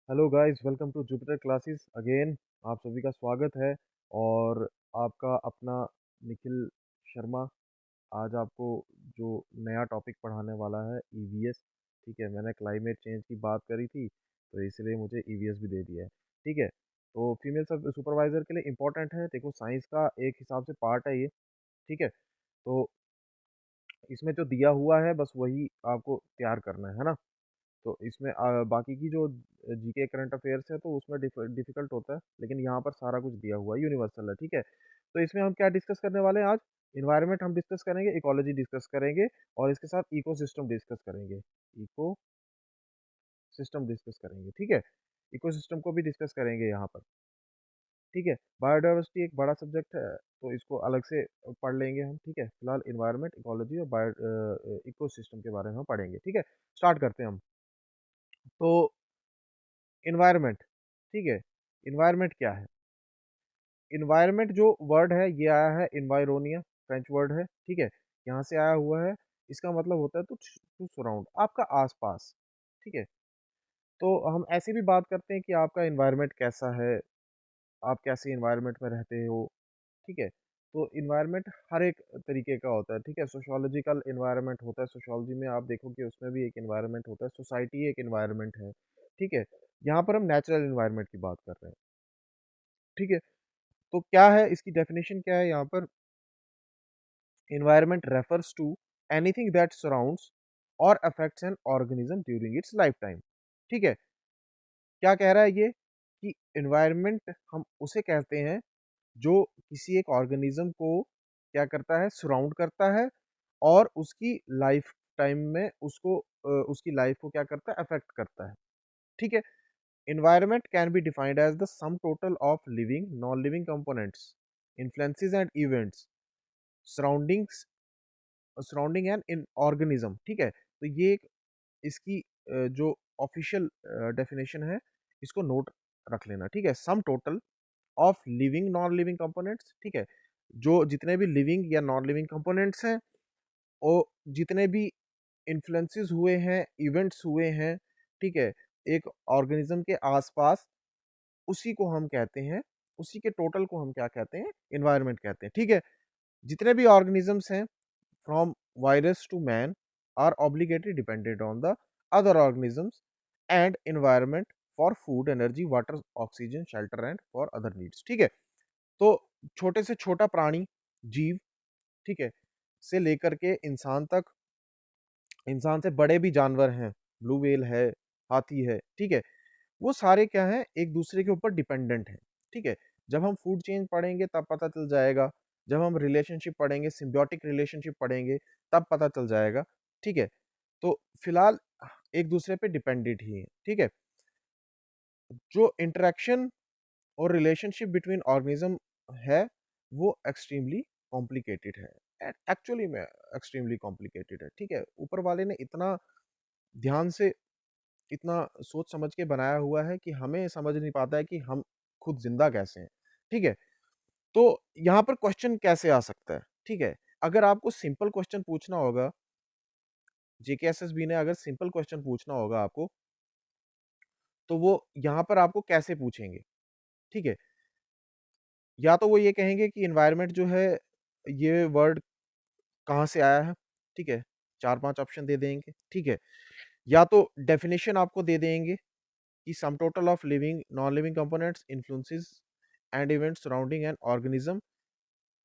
Hello guys, welcome to Jupiter classes again. आप सभी का स्वागत है। और आपका अपना निखिल शर्मा आज आपको जो नया टॉपिक पढ़ाने वाला है ईवीएस। ठीक है, मैंने क्लाइमेट चेंज की बात करी थी तो इसलिए मुझे ईवीएस भी दे दिया है। ठीक है, तो फीमेल सब सुपरवाइजर के लिए इम्पोर्टेंट है। देखो, साइंस का एक हिसाब से पार्ट है ये। ठीक है, तो इसमें जो दिया हुआ है बस वही आपको तैयार करना है ना। तो इसमें बाकी की जो जीके करंट अफेयर्स है तो उसमें डिफिकल्ट होता है, लेकिन यहाँ पर सारा कुछ दिया हुआ है, यूनिवर्सल है। ठीक है, तो इसमें हम क्या डिस्कस करने वाले हैं आज? इन्वायरमेंट हम डिस्कस करेंगे, इकोलॉजी डिस्कस करेंगे, और इसके साथ इकोसिस्टम डिस्कस करेंगे। इको सिस्टम डिस्कस करेंगे। ठीक है, इकोसिस्टम को भी डिस्कस करेंगे यहाँ पर। ठीक है, बायोडाइवर्सिटी एक बड़ा सब्जेक्ट है तो इसको अलग से पढ़ लेंगे हम। ठीक है, फिलहाल इन्वायरमेंट, इकोलॉजी और बायो इकोसिस्टम के बारे में हम पढ़ेंगे। ठीक है, स्टार्ट करते हैं हम। तो इन्वायरमेंट, ठीक है, इन्वायरमेंट क्या है? इन्वायरमेंट जो वर्ड है ये आया है इन्वायरोनिया, फ्रेंच वर्ड है। ठीक है, यहाँ से आया हुआ है। इसका मतलब होता है टू सराउंड, आपका आसपास। ठीक है, तो हम ऐसे भी बात करते हैं कि आपका इन्वायरमेंट कैसा है, आप कैसे इन्वायरमेंट में रहते हो। ठीक है, तो इन्वायरमेंट हर एक तरीके का होता है। ठीक है, सोशोलॉजिकल इन्वायरमेंट होता है, सोशोलॉजी में आप देखोगे उसमें भी एक इन्वायरमेंट होता है, सोसाइटी एक इन्वायरमेंट है। ठीक है, यहाँ पर हम नेचुरल इन्वायरमेंट की बात कर रहे हैं। ठीक है, तो क्या है इसकी डेफिनेशन, क्या है यहाँ पर? Environment refers to anything that surrounds और affects an organism during its lifetime. ठीक है, क्या कह रहा है ये कि इन्वायरमेंट हम उसे कहते हैं जो किसी एक ऑर्गेनिज्म को क्या करता है, सराउंड करता है, और उसकी लाइफ टाइम में उसकी लाइफ को क्या करता है, अफेक्ट करता है। ठीक है, environment can be defined as the sum total of living, non-living components, influences and events surrounding an in organism। ठीक है, तो ये एक इसकी जो ऑफिशियल डेफिनेशन है, इसको नोट रख लेना। ठीक है, सम total of living non living components. ठीक है, जो जितने भी लिविंग या नॉन लिविंग कंपोनेंट्स हैं, और जितने भी इन्फ्लुएंसेस हुए हैं, इवेंट्स हुए हैं, ठीक है, एक ऑर्गेनिज्म के आसपास, उसी को हम कहते हैं, उसी के टोटल को हम क्या कहते हैं, एनवायरनमेंट कहते हैं। ठीक है, जितने भी ऑर्गेनिजम्स हैं from virus to man are obligately dependent on the other organisms and environment for food, energy, water, oxygen, shelter and for other needs. ठीक है, तो छोटे से छोटा प्राणी, जीव, ठीक है, से लेकर के इंसान तक, इंसान से बड़े भी जानवर हैं, ब्लू व्हेल है, हाथी है, ठीक है, वो सारे क्या हैं, एक दूसरे के ऊपर डिपेंडेंट हैं। ठीक है, जब हम फूड चेन पढ़ेंगे तब पता चल जाएगा, जब हम रिलेशनशिप पढ़ेंगे, सिम्बियोटिक रिलेशनशिप पढ़ेंगे, तब पता चल जाएगा। ठीक है, तो फिलहाल एक दूसरे पे डिपेंडेंट ही है। ठीक है, जो इंटरेक्शन और रिलेशनशिप बिटवीन ऑर्गेनिज्म है वो एक्सट्रीमली कॉम्प्लिकेटेड है, एक्चुअली में एक्सट्रीमली कॉम्प्लिकेटेड है। ठीक है, ऊपर वाले ने इतना ध्यान से, इतना सोच समझ के बनाया हुआ है कि हमें समझ नहीं पाता है कि हम खुद जिंदा कैसे हैं। ठीक है, तो यहाँ पर क्वेश्चन कैसे आ सकता है? ठीक है, अगर आपको सिंपल क्वेश्चन पूछना होगा, जेकेएसएसबी ने अगर सिंपल क्वेश्चन पूछना होगा आपको, तो वो यहाँ पर आपको कैसे पूछेंगे? ठीक है, या तो वो ये कहेंगे कि एनवायरनमेंट जो है, ये वर्ड कहाँ से आया है? ठीक है, 4-5 ऑप्शन दे देंगे। ठीक है, या तो डेफिनेशन आपको दे देंगे कि sum total of living, non living components, influences and events surrounding an organism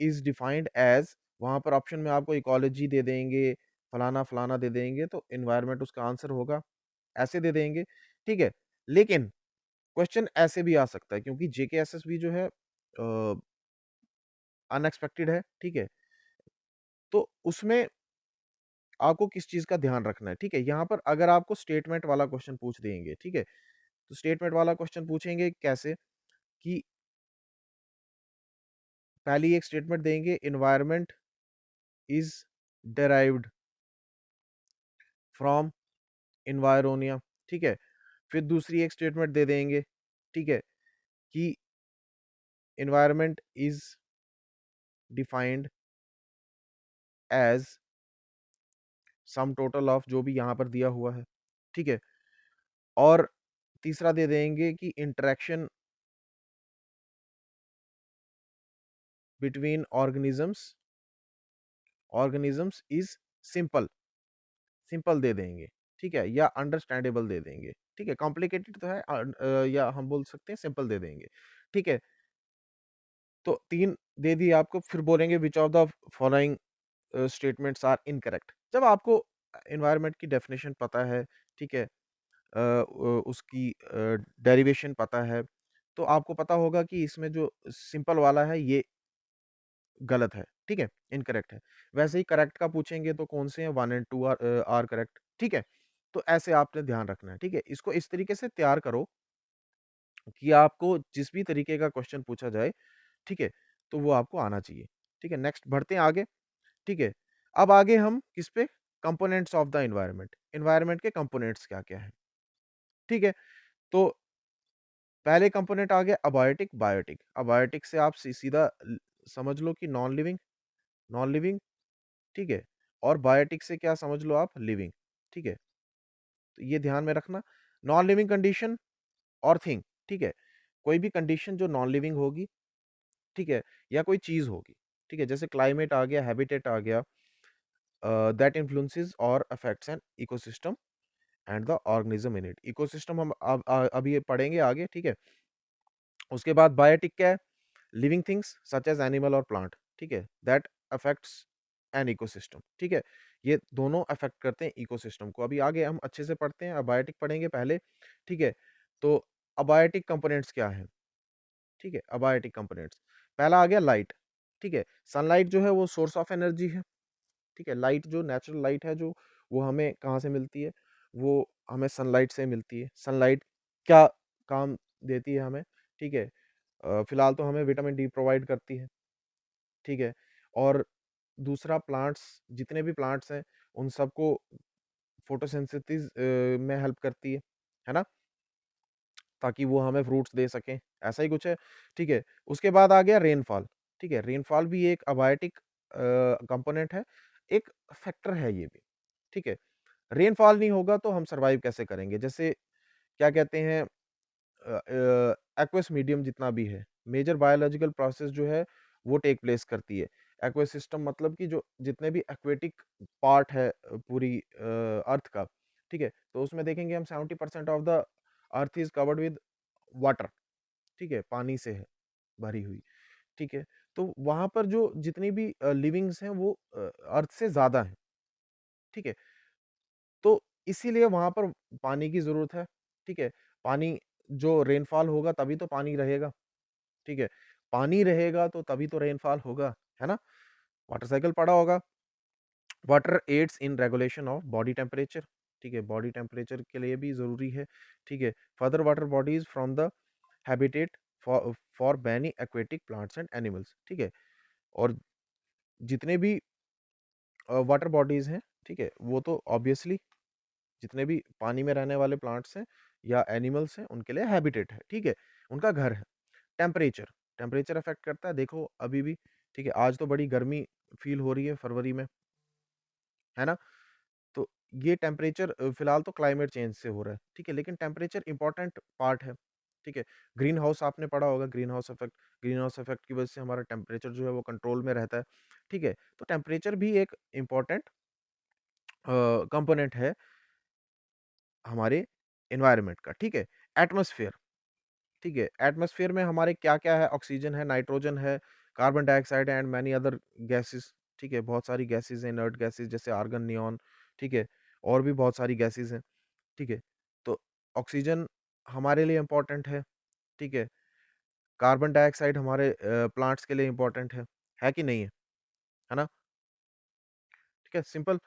is defined as, वहां पर ऑप्शन में आपको इकोलॉजी दे देंगे, फलाना फलाना दे देंगे, तो एनवायरनमेंट उसका आंसर होगा, ऐसे दे देंगे। ठीक है, लेकिन क्वेश्चन ऐसे भी आ सकता है, क्योंकि जेकेएसएसबी जो है अनएक्सपेक्टेड है। ठीक है, तो उसमें आपको किस चीज का ध्यान रखना है? ठीक है, यहाँ पर अगर आपको स्टेटमेंट वाला क्वेश्चन पूछ देंगे, ठीक है, तो स्टेटमेंट वाला क्वेश्चन पूछेंगे कैसे कि पहली एक स्टेटमेंट देंगे, एनवायरनमेंट इज डेराइव्ड फ्रॉम एनवायरोनिया। ठीक है, फिर दूसरी एक स्टेटमेंट दे देंगे, ठीक है, कि environment is defined as sum total of, जो भी यहाँ पर दिया हुआ है। ठीक है, और तीसरा दे देंगे कि interaction between organisms is simple, simple दे देंगे, ठीक है, या अंडरस्टैंडेबल दे देंगे, ठीक है, कॉम्प्लिकेटेड तो है या हम बोल सकते हैं सिंपल दे देंगे, ठीक है। तो 3 दे दिए आपको, फिर बोलेंगे which of the following statements are incorrect. जब आपको एनवायरनमेंट की डेफिनेशन पता है, ठीक है, उसकी डेरिवेशन पता है, तो आपको पता होगा कि इसमें जो सिंपल वाला है ये गलत है, ठीक है, इनकरेक्ट है। वैसे ही करेक्ट का पूछेंगे तो कौन से हैं, 1 एंड 2 आर करेक्ट, ठीक है। तो ऐसे आपने ध्यान रखना है, ठीक है। इसको इस तरीके से तैयार करो कि आपको जिस भी तरीके का क्वेश्चन पूछा जाए, ठीक है, तो वो आपको आना चाहिए, ठीक है। नेक्स्ट बढ़ते हैं आगे, ठीक है। अब आगे हम किस पे, components of the environment, environment के कंपोनेंट्स क्या-क्या हैं, ठीक है। तो पहले कंपोनेंट आ गया अबायोटिक, बायोटिक। अबायोटिक से आप सीधा समझ लो कि नॉन लिविंग, नॉन लिविंग, ठीक है, और बायोटिक से क्या समझ लो आप, लिविंग, ठीक है। तो ये ध्यान में रखना, नॉन लिविंग कंडीशन और थिंग, ठीक है, कोई भी कंडीशन जो नॉन लिविंग होगी, ठीक है, या कोई चीज होगी, ठीक है, जैसे क्लाइमेट आ गया, हैबिटेट आ गया, दैट इन्फ्लुएंसेस और affects an ecosystem and the organism in it. Ecosystem हम अभी ये पढ़ेंगे आगे, ठीक है। उसके बाद बायोटिक क्या है, living things such as animal और प्लांट, ठीक है, दैट अफेक्ट्स एन इकोसिस्टम, ठीक है। ये दोनों अफेक्ट करते हैं इकोसिस्टम को। अभी आगे हम अच्छे से पढ़ते हैं, अबायोटिक पढ़ेंगे पहले, ठीक है। तो अबायोटिक कंपोनेंट्स क्या है, ठीक है, अबायोटिक कंपोनेंट्स, पहला आ गया लाइट, ठीक है। सनलाइट जो है वो सोर्स ऑफ एनर्जी है, ठीक है। लाइट जो नेचुरल लाइट है, जो वो हमें कहाँ से मिलती है, वो हमें सनलाइट से मिलती है। सनलाइट क्या काम देती है हमें, ठीक है, फिलहाल तो हमें विटामिन डी प्रोवाइड करती है, ठीक है। और दूसरा प्लांट्स, जितने भी प्लांट्स हैं उन सबको फोटोसिंथेसिस में हेल्प करती है ना, ताकि वो हमें फ्रूट्स दे सकें, ऐसा ही कुछ है, ठीक है। उसके बाद आ गया रेनफॉल, ठीक है, रेनफॉल भी एक अबायोटिक कंपोनेंट है, एक फैक्टर है ये भी, ठीक है। रेनफॉल नहीं होगा तो हम सर्वाइव कैसे करेंगे, जैसे क्या कहते हैं, एक्वस मीडियम जितना भी है, मेजर बायोलॉजिकल प्रोसेस जो है वो टेक प्लेस करती है। एक्वस सिस्टम मतलब कि जो जितने भी एक्वेटिक पार्ट है पूरी अर्थ का, ठीक है, तो उसमें देखेंगे हम 70% of the earth is covered with water, ठीक है, पानी से है भरी हुई, ठीक है। तो वहां पर जो जितनी भी लिविंग्स हैं वो अर्थ से ज्यादा है, ठीक है। तो इसीलिए वहां पर पानी की जरूरत है, ठीक है। पानी, जो रेनफॉल होगा तभी तो पानी रहेगा, ठीक है। पानी रहेगा तो तभी तो रेनफॉल होगा, है ना। वाटर साइकिल पढ़ा होगा, water aids in regulation of body temperature, ठीक है, बॉडी टेम्परेचर के लिए भी जरूरी है, ठीक है। Further water bodies from the habitat for many aquatic plants and animals, ठीक है। और जितने भी वाटर बॉडीज हैं, ठीक है, वो तो ऑब्वियसली जितने भी पानी में रहने वाले प्लांट्स हैं या एनिमल्स हैं उनके लिए हैबिटेट है, ठीक है, उनका घर है। टेम्परेचर, टेम्परेचर अफेक्ट करता है, देखो अभी भी, ठीक है, आज तो बड़ी गर्मी फील हो रही है फरवरी में, है ना। तो ये टेम्परेचर फिलहाल तो क्लाइमेट चेंज से हो रहा है, ठीक है, लेकिन टेम्परेचर इंपॉर्टेंट पार्ट है, ठीक है। ग्रीन हाउस आपने पढ़ा होगा, green house effect, green house effect की वजह से हमारा टेम्परेचर जो है वो कंट्रोल में रहता है, ठीक है। तो टेम्परेचर भी एक इम्पॉर्टेंट कंपोनेंट है हमारे एनवायरनमेंट का, ठीक है। एटमॉस्फेयर, ठीक है, एटमॉस्फेयर में हमारे क्या-क्या है, ऑक्सीजन है, नाइट्रोजन है, carbon dioxide and many other gases, ठीक है, बहुत सारी गैसेस हैं, इनर्ट गैसेस जैसे आर्गन, नियॉन, ठीक है, और भी बहुत सारी गैसेस हैं, ठीक है। तो ऑक्सीजन हमारे लिए इम्पोर्टेंट ठीक है, कार्बन डाइऑक्साइड हमारे प्लांट्स के लिए इम्पोर्टेंट है कि नहीं है? है ना? ठीक है, सिंपल,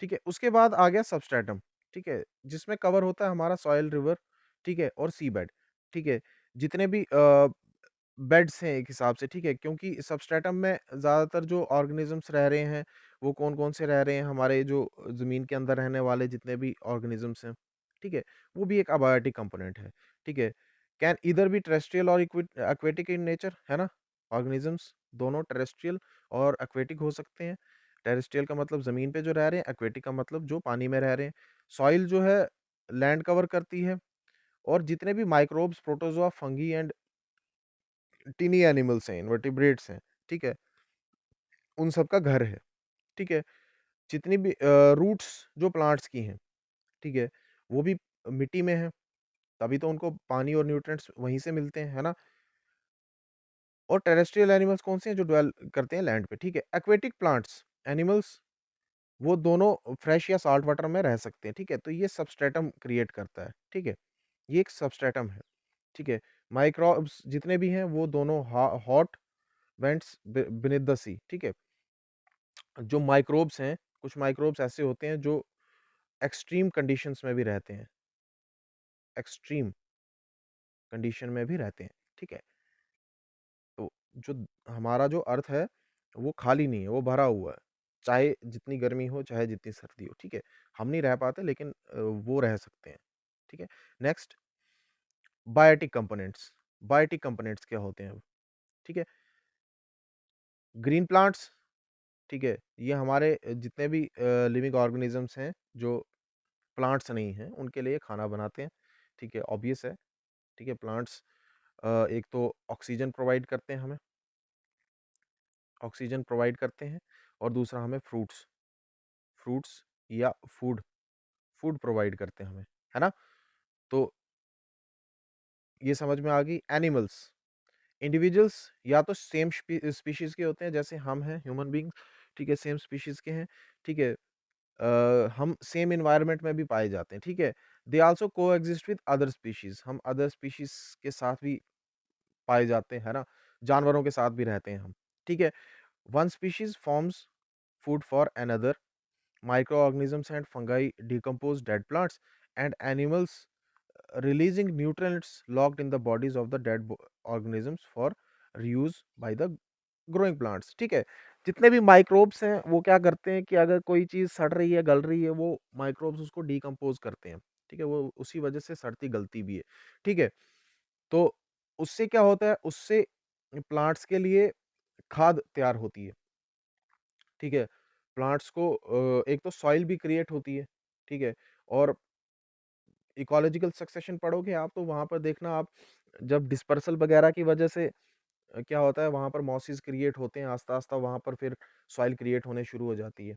ठीक है। उसके बाद आ गया सबस्ट्रेटम, ठीक है, जिसमें कवर होता है हमारा सॉइल, रिवर, ठीक है, और सी बेड, ठीक है, जितने भी बेड्स हैं एक हिसाब से, ठीक है, क्योंकि सबस्ट्रेटम में ज़्यादातर जो ऑर्गेनिजम्स रह रहे हैं वो कौन-कौन से रह रहे हैं, हमारे जो ज़मीन के अंदर रहने वाले जितने भी ऑर्गेनिजम्स हैं, ठीक है, वो भी एक अबायोटिक कंपोनेंट है, ठीक है। कैन ईदर बी टेरेस्ट्रियल और एक्वेटिक इन नेचर, है ना। ऑर्गेनिजम्स दोनों टेरेस्ट्रियल और एक्वेटिक हो सकते हैं। टेरेस्ट्रियल का मतलब ज़मीन पे जो रह रहे हैं, एक्वेटिक का मतलब जो पानी में रह रहे हैं। सॉइल जो है लैंड कवर करती है और जितने भी microbes, protozoa, fungi and टिनी animals हैं, इनवर्टिब्रेट्स हैं, ठीक है? उन सब का घर है, ठीक है? जितनी भी रूट्स जो प्लांट्स की हैं, ठीक है? वो भी मिट्टी में हैं, तभी तो उनको पानी और न्यूट्रिएंट्स वहीं से मिलते हैं, है ना? और टेरेस्ट्रियल एनिमल्स कौन से हैं? जो ड्वेल करते हैं लैंड पे, ठीक है? एक्वेटिक प्लांट्स, एनिमल्स वो दोनों फ्रेश या साल्ट वाटर में रह सकते हैं, ठीक है? तो ये सबस्ट्रेटम क्रिएट करता है, ठीक है? ये एक सबस्ट्रेटम है, ठीक है? माइक्रोब्स जितने भी हैं वो दोनों हॉट वेंट्स बीनेथ द सी, ठीक है? जो माइक्रोब्स हैं, कुछ माइक्रोब्स ऐसे होते हैं जो एक्सट्रीम कंडीशंस में भी रहते हैं, एक्सट्रीम कंडीशन में भी रहते हैं, ठीक है? तो जो हमारा जो अर्थ है, वो खाली नहीं है, वो भरा हुआ है। चाहे जितनी गर्मी हो, चाहे जितनी सर्दी हो, ठीक है? हम नहीं रह पाते लेकिन वो रह सकते हैं, ठीक है? Next biotic components. Biotic components क्या होते हैं? ठीक है? ग्रीन प्लांट्स, ठीक है? ये हमारे जितने भी लिविंग ऑर्गेनिज़म्स हैं, जो प्लांट्स नहीं हैं, उनके लिए खाना बनाते हैं, ठीक है? ऑब्वियस है, ठीक है? प्लांट्स एक तो ऑक्सीजन प्रोवाइड करते हैं हमें, ऑक्सीजन प्रोवाइड करते हैं और दूसरा हमें फ्रूट्स फ्रूट्स या फूड फूड प्रोवाइड करते हैं हमें, है ना? तो ये समझ में आ गई। एनिमल्स, इंडिविजुअल्स या तो सेम स्पीशीज़ के होते हैं, जैसे हम हैं, ह्यूमन बीइंग्स, ठीक है? सेम स्पीशीज़ के हैं, ठीक है? हम सेम एनवायरनमेंट में भी पाए जाते हैं, ठीक है? They also coexist with other species, हम अदर स्पीशीज़ के साथ भी पाए जाते हैं, है ना? जानवरों के साथ भी रहते हैं हम, ठीक है? One species forms food for another, microorganisms and fungi decompose dead plants, and animals releasing nutrients locked in the bodies of the dead organisms for reuse by the growing plants, ठीक है? जितने भी माइक्रोब्स हैं वो क्या करते हैं कि अगर कोई चीज़ सड़ रही है, गल रही है, वो माइक्रोब्स उसको डिकम्पोज करते हैं, ठीक है? वो उसी वजह से सड़ती गलती भी है, ठीक है? तो उससे क्या होता है, उससे प्लांट्स के लिए खाद तैयार होती है, ठीक है? प्लांट्स को एक तो सॉइल भी क्रिएट होती है, ठीक है? और इकोलॉजिकल सक्सेशन पढ़ोगे आप तो वहाँ पर देखना आप, जब डिस्पर्सल वगैरह की वजह से क्या होता है, वहाँ पर मॉसेस क्रिएट होते हैं, आस्ता-आस्ता वहाँ पर फिर सॉइल क्रिएट होने शुरू हो जाती है,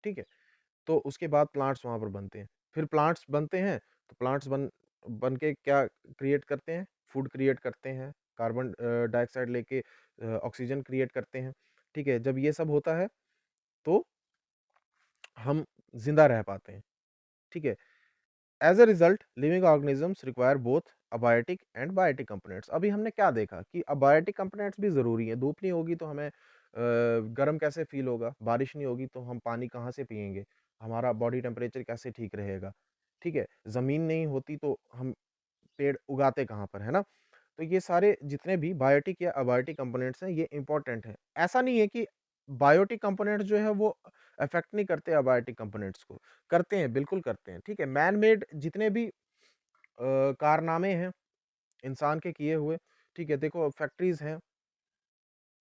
ठीक है? तो उसके बाद प्लांट्स वहाँ पर बनते हैं। फिर प्लांट्स बनते हैं, तो प्लांट्स बन के क्या क्रिएट करते हैं? फूड क्रिएट करते हैं, कार्बन डाइऑक्साइड लेके ऑक्सीजन क्रिएट करते हैं, ठीक है? जब ये सब होता है, तो हम ज़िंदा रह पाते हैं, ठीक है? As a result living organisms require both abiotic and biotic components. अभी हमने क्या देखा कि अबायोटिक कंपोनेंट्स भी ज़रूरी है। धूप नहीं होगी तो हमें गर्म कैसे फ़ील होगा? बारिश नहीं होगी तो हम पानी कहाँ से पिएँगे? हमारा बॉडी टेम्परेचर कैसे ठीक रहेगा? ठीक है? ज़मीन नहीं होती तो हम पेड़ उगाते कहाँ पर, है ना? तो ये सारे जितने भी बायोटिक या अबायोटिक कंपोनेंट्स हैं, ये इम्पोर्टेंट हैं। ऐसा नहीं है कि बायोटिक कंपोनेंट्स जो है वो अफ़ेक्ट नहीं करते अबायोटिक कंपोनेंट्स को, करते हैं, बिल्कुल करते हैं, ठीक है? मैन मेड जितने भी कारनामे हैं इंसान के किए हुए, ठीक है? देखो फैक्ट्रीज़ हैं,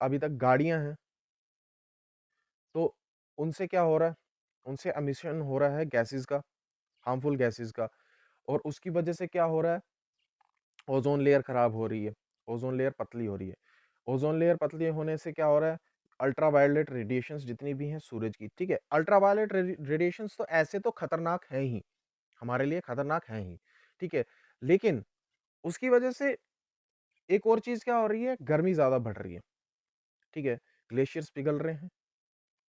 अभी तक गाड़ियाँ हैं, तो उनसे क्या हो रहा है? उनसे एमिशन हो रहा है गैसेज़ का, हार्मफुल गैसेज़ का, और उसकी वजह से क्या हो रहा है? ओज़ोन लेयर खराब हो रही है, ओज़ोन लेयर पतली हो रही है। ओज़ोन लेयर पतली होने से क्या हो रहा है? अल्ट्रावायलेट रेडिएशंस जितनी भी हैं सूरज की, ठीक है? अल्ट्रावायलेट रेडिएशंस तो ऐसे तो खतरनाक हैं ही, हमारे लिए खतरनाक हैं ही, ठीक है? लेकिन उसकी वजह से एक और चीज़ क्या हो रही है? गर्मी ज़्यादा बढ़ रही है, ठीक है? ग्लेशियर्स पिघल रहे हैं,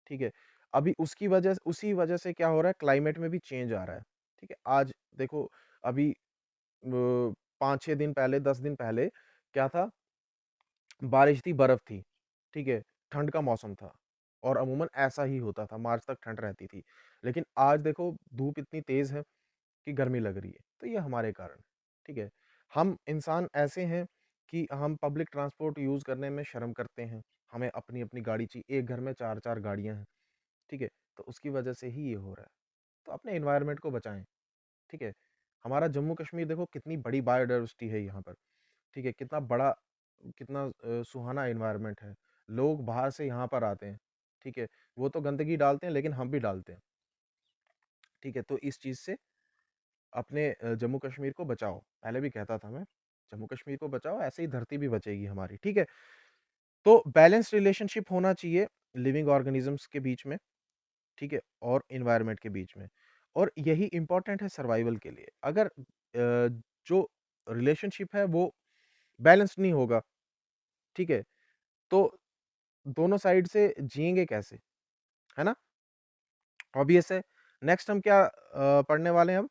ठीक है? अभी उसकी वजह उसी वजह से क्या हो रहा है? क्लाइमेट में भी चेंज आ रहा है, ठीक है? आज देखो अभी 5-6 दिन पहले, 10 दिन पहले क्या था? बारिश थी, बर्फ थी, ठीक है? ठंड का मौसम था और अमूमन ऐसा ही होता था, मार्च तक ठंड रहती थी। लेकिन आज देखो धूप इतनी तेज़ है कि गर्मी लग रही है, तो ये हमारे कारण है, ठीक है? हम इंसान ऐसे हैं कि हम पब्लिक ट्रांसपोर्ट यूज़ करने में शर्म करते हैं, हमें अपनी-अपनी गाड़ी चाहिए, एक घर में 4-4 गाड़ियाँ हैं, ठीक है? तो उसकी वजह से ही ये हो रहा है। तो अपने एनवायरनमेंट को बचाएँ, ठीक है? हमारा जम्मू कश्मीर देखो कितनी बड़ी बायोडायवर्सिटी है यहाँ पर। ठीक है, कितना बड़ा, कितना सुहाना एनवायरनमेंट है। लोग बाहर से यहाँ पर आते हैं, ठीक है? वो तो गंदगी डालते हैं लेकिन हम भी डालते हैं, ठीक है? तो इस चीज़ से अपने जम्मू कश्मीर को बचाओ। पहले भी कहता था मैं, जम्मू कश्मीर को बचाओ, ऐसे ही धरती भी बचेगी हमारी, ठीक है? तो बैलेंस्ड रिलेशनशिप होना चाहिए लिविंग ऑर्गेनिजम्स के बीच में, ठीक है? और एनवायरनमेंट के बीच में, और यही इम्पोर्टेंट है सर्वाइवल के लिए। अगर जो रिलेशनशिप है वो बैलेंस्ड नहीं होगा, ठीक है? तो दोनों साइड से जिएँगे कैसे, है ना? ऑब्वियस है। नेक्स्ट हम क्या पढ़ने वाले हैं अब?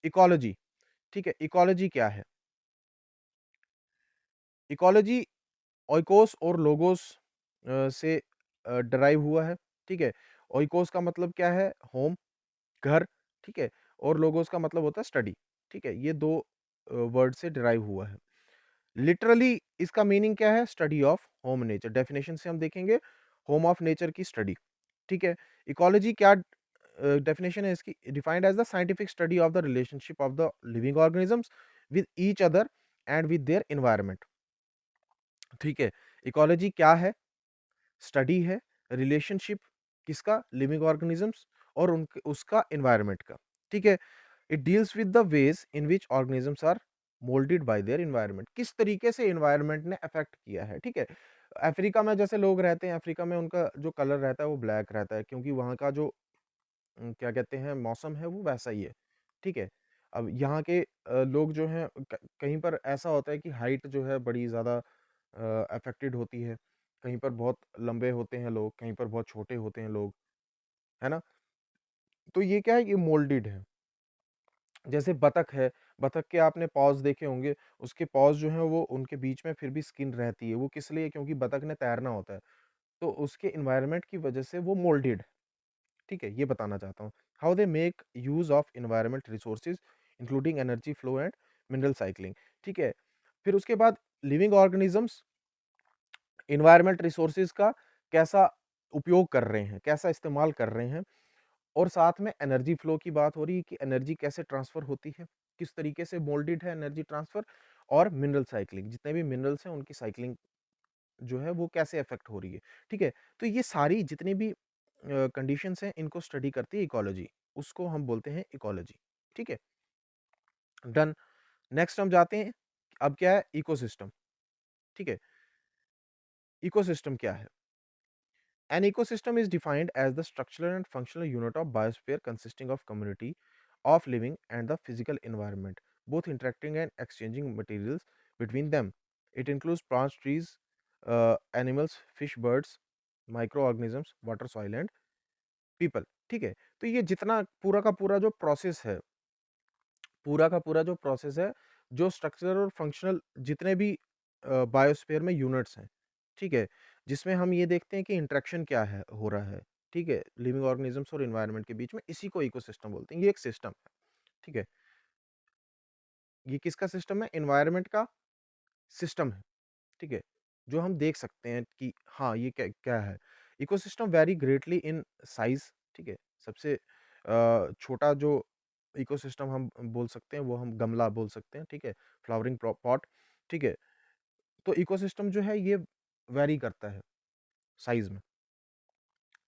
इकोलॉजी, ठीक है? इकोलॉजी क्या है? इकोलॉजी ओइकोस और लोगोस से डराइव हुआ है, ठीक है? ओइकोस का मतलब क्या है? होम, घर, ठीक है? और लोगोस का मतलब होता है स्टडी, ठीक है? ये 2 वर्ड से डिराइव हुआ है। लिटरली इसका मीनिंग क्या है? Study of home nature. Definition से हम देखेंगे, होम ऑफ नेचर की स्टडी, ठीक है? इकोलॉजी क्या डेफिनेशन है इसकी? Defined as the scientific study of the relationship of the living organisms with each other and with their environment, ठीक है? इकोलॉजी क्या है? स्टडी है रिलेशनशिप किसका? लिविंग ऑर्गेनिजम्स और उनके उसका एनवायरनमेंट का, ठीक है? It deals with the ways in which organisms are moulded by their environment. किस तरीके से एनवायरनमेंट ने अफेक्ट किया है, ठीक है? अफ्रीका में जैसे लोग रहते हैं, अफ्रीका में उनका जो कलर रहता है वो ब्लैक रहता है, क्योंकि वहाँ का जो क्या कहते हैं मौसम है वो वैसा ही है, ठीक है? अब यहाँ के लोग जो हैं कहीं पर ऐसा होता है कि हाइट जो है बड़ी ज़्यादा अफेक्टेड होती है, कहीं पर बहुत लंबे होते हैं लोग, कहीं पर बहुत छोटे होते हैं लोग, है ना? तो ये क्या है, ये मोल्डेड है। जैसे बतख है, बतख के आपने पॉज़ देखे होंगे, उसके पॉज़ जो हैं वो उनके बीच में फिर भी स्किन रहती है, वो किस लिए? क्योंकि बतख ने तैरना होता है, तो उसके एनवायरनमेंट की वजह से वो मोल्डेड है, ठीक है? ये बताना चाहता हूँ। How they make use of environment resources including energy flow and mineral cycling, ठीक है? फिर उसके बाद लिविंग ऑर्गेनिज़म्स एनवायरनमेंट रिसोर्सेज़ का कैसा उपयोग कर रहे हैं, कैसा इस्तेमाल कर रहे हैं, और साथ में एनर्जी फ्लो की बात हो रही है कि एनर्जी कैसे ट्रांसफर होती है, किस तरीके से मोल्डेड है एनर्जी ट्रांसफर, और मिनरल साइक्लिंग, जितने भी मिनरल्स हैं उनकी साइक्लिंग जो है वो कैसे अफेक्ट हो रही है, ठीक है? तो ये सारी जितनी भी कंडीशंस हैं इनको स्टडी करती है इकोलॉजी, उसको हम बोलते हैं इकोलॉजी, ठीक है? डन। नेक्स्ट हम जाते हैं, अब क्या है? इकोसिस्टम, ठीक है? इकोसिस्टम क्या है? An ecosystem is defined as the structural and functional unit of biosphere consisting of community of living and the physical environment, both interacting and exchanging materials between them. It includes plants, trees, animals, fish, birds, microorganisms, water, soil and people. ठीक है? तो ये जितना पूरा का पूरा जो process है, पूरा का पूरा जो प्रोसेस है, जो स्ट्रक्चरल और फंक्शनल जितने भी बायोस्फीयर में यूनिट्स हैं, ठीक है? जिसमें हम ये देखते हैं कि इंटरेक्शन क्या है हो रहा है, ठीक है? लिविंग ऑर्गेनिजम्स और एनवायरनमेंट के बीच में, इसी को इकोसिस्टम बोलते हैं। ये एक सिस्टम है, ठीक है? ये किसका सिस्टम है? एनवायरनमेंट का सिस्टम है, ठीक है? जो हम देख सकते हैं कि हाँ, ये क्या क्या है? Ecosystem very greatly in size, ठीक है? सबसे छोटा जो इकोसिस्टम हम बोल सकते हैं, वो हम गमला बोल सकते हैं, ठीक है? फ्लावरिंग पॉट, ठीक है? तो इकोसिस्टम जो है ये वेरी करता है साइज़ में,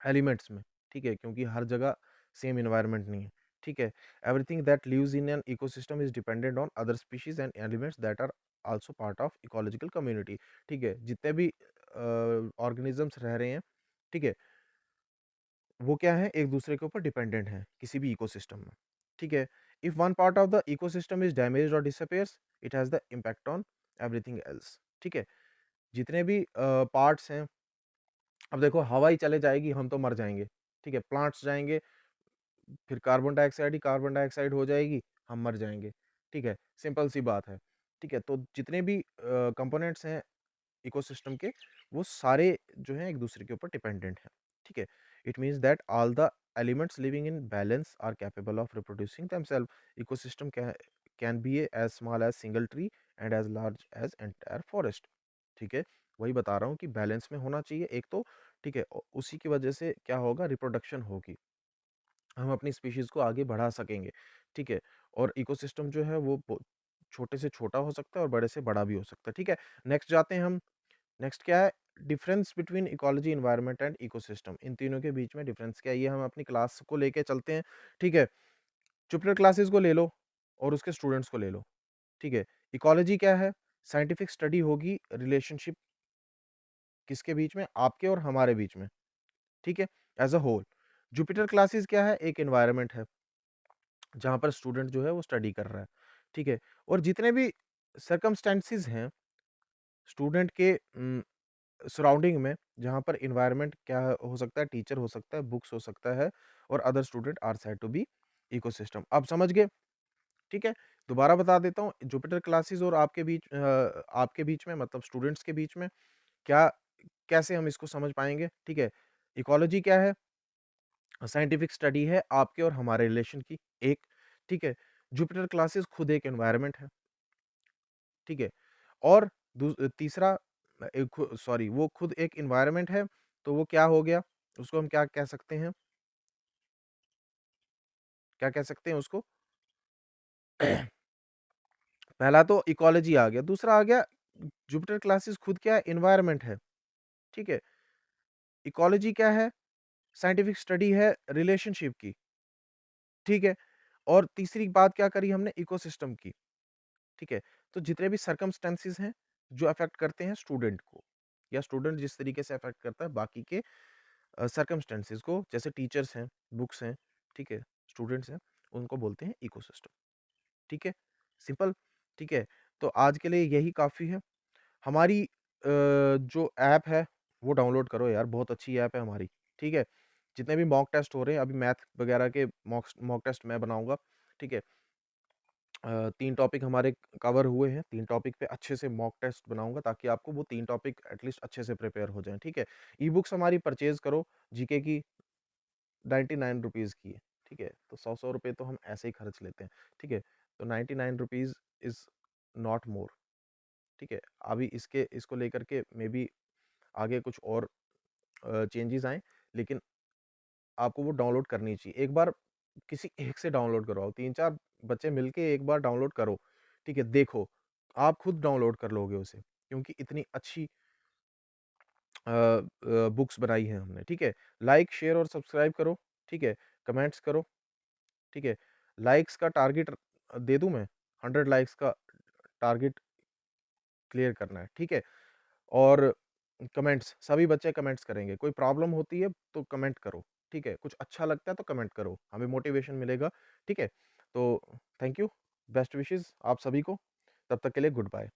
एलिमेंट्स में, ठीक है? क्योंकि हर जगह सेम एनवायरनमेंट नहीं है, ठीक है? Everything that lives in an ecosystem is dependent on other species and elements that are also part of ecological community, ठीक है? जितने भी ऑर्गेनिज़म्स रह रहे हैं, ठीक है? वो क्या है? एक-दूसरे के ऊपर डिपेंडेंट हैं, किसी भी इकोसिस्टम में, ठीक है? If one part of the ecosystem is damaged और disappears, it has the impact on everything else, ठीक है? जितने भी पार्ट्स हैं, अब देखो हवा ही चले जाएगी, हम तो मर जाएँगे, ठीक है? प्लांट्स जाएँगे, फिर कार्बन डाइऑक्साइड ही कार्बन डाइऑक्साइड हो जाएगी, हम मर जाएँगे, ठीक है? सिंपल सी बात है, ठीक है? तो जितने भी कंपोनेंट्स हैं इकोसिस्टम के, वो सारे जो हैं एक-दूसरे के ऊपर डिपेंडेंट हैं, ठीक है? It means that all the elements living in balance are capable of reproducing themselves. Ecosystem can be as small as single tree and as large as entire forest, ठीक है? वही बता रहा हूँ कि बैलेंस में होना चाहिए एक तो, ठीक है? उसी की वजह से क्या होगा? रिप्रोडक्शन होगी। हम अपनी स्पीशीज़ को आगे बढ़ा सकेंगे, ठीक है? और इकोसिस्टम जो है वो छोटे से छोटा हो सकता है और बड़े से बड़ा भी हो सकता है, ठीक है? नेक्स्ट जाते हैं हम। नेक्स्ट क्या है? Difference between ecology, environment and ecosystem. इन तीनों के बीच में डिफरेंस क्या है? ये हम अपनी क्लास को लेके चलते हैं, ठीक है? जुपिटर क्लासेस को ले लो, और उसके स्टूडेंट्स को ले लो, ठीक है। इकोलॉजी क्या है? साइंटिफिक स्टडी होगी रिलेशनशिप किसके बीच में? आपके और हमारे बीच में, ठीक है, as a whole. Jupiter classes क्या है? एक एनवायरनमेंट है, जहाँ पर स्टूडेंट जो है वो स्टडी कर रहा है, ठीक है। और जितने भी सर्कमस्टेंसेस हैं स्टूडेंट के सराउंडिंग में, जहाँ पर एनवायरनमेंट क्या हो सकता है? टीचर हो सकता है, बुक्स हो सकता है और other student are said to be ecosystem. आप समझ गए? ठीक है। दोबारा बता देता हूँ, जुपिटर क्लासेस और आपके बीच में, मतलब स्टूडेंट्स के बीच में क्या, कैसे हम इसको समझ पाएँगे? ठीक है। इकोलॉजी क्या है? साइंटिफिक स्टडी है आपके और हमारे रिलेशन की, एक, ठीक है। जुपिटर क्लासेस खुद एक एनवायरनमेंट है, ठीक है। और तीसरा सॉरी, वो खुद एक एनवायरनमेंट है, तो वो क्या हो गया? उसको हम क्या कह सकते हैं? क्या कह सकते हैं उसको? पहला तो इकोलॉजी आ गया, दूसरा आ गया जुपिटर क्लासेस खुद क्या है? एनवायरनमेंट है, ठीक है। इकोलॉजी क्या है? साइंटिफिक स्टडी है रिलेशनशिप की, ठीक है। और तीसरी बात क्या करी हमने? इकोसिस्टम की, ठीक है। तो जितने भी सर्कमस्टेंसेस हैं जो अफेक्ट करते हैं स्टूडेंट को, या स्टूडेंट जिस तरीके से अफेक्ट करता है बाकी के सर्कमस्टेंसेस को, जैसे टीचर्स हैं, बुक्स हैं, ठीक है, स्टूडेंट्स हैं, उनको बोलते हैं इकोसिस्टम, ठीक है। सिंपल, ठीक है। तो आज के लिए यही काफ़ी है। हमारी जो ऐप है वो डाउनलोड करो यार, बहुत अच्छी ऐप है हमारी, ठीक है। जितने भी मॉक टेस्ट हो रहे हैं, अभी मैथ वगैरह के मॉक टेस्ट मैं बनाऊँगा, ठीक है। 3 टॉपिक हमारे कवर हुए हैं, 3 टॉपिक पे अच्छे से मॉक टेस्ट बनाऊँगा ताकि आपको वो 3 टॉपिक एटलीस्ट अच्छे से प्रिपेयर हो जाएँ, ठीक है। ई-बुक्स हमारी परचेज़ करो, जीके की 99 रुपीज़ की है, ठीक है। तो 100-100 रुपए तो हम ऐसे ही खर्च लेते हैं, ठीक है। तो 99 रुपीज़ इज़ नॉट मोर, ठीक है। अभी इसको लेकर के मेबी आगे कुछ और चेंजेज़ आएँ, लेकिन आपको वो डाउनलोड करनी चाहिए। एक बार किसी एक से डाउनलोड करवाओ, 3-4 बच्चे मिलके एक बार डाउनलोड करो, ठीक है? देखो, आप खुद डाउनलोड कर लोगे उसे, क्योंकि इतनी अच्छी बुक्स बनाई हैं हमने, ठीक है? लाइक, शेयर और सब्सक्राइब करो, ठीक है? कमेंट्स करो, ठीक है? लाइक्स का टारगेट दे दूँ मैं? 100 लाइक्स का टारगेट क्लियर करना है, ठीक है? और कमेंट्स, सभी बच्चे कमेंट्स करेंगे, कोई प्रॉब्लम होती है तो कमेंट करो, ठीक है? कुछ अच्छा लगता है तो कमेंट करो, हमें मोटिवेशन मिलेगा, ठीक है? तो थैंक यू, बेस्ट विशेज़ आप सभी को, तब तक के लिए गुड बाय।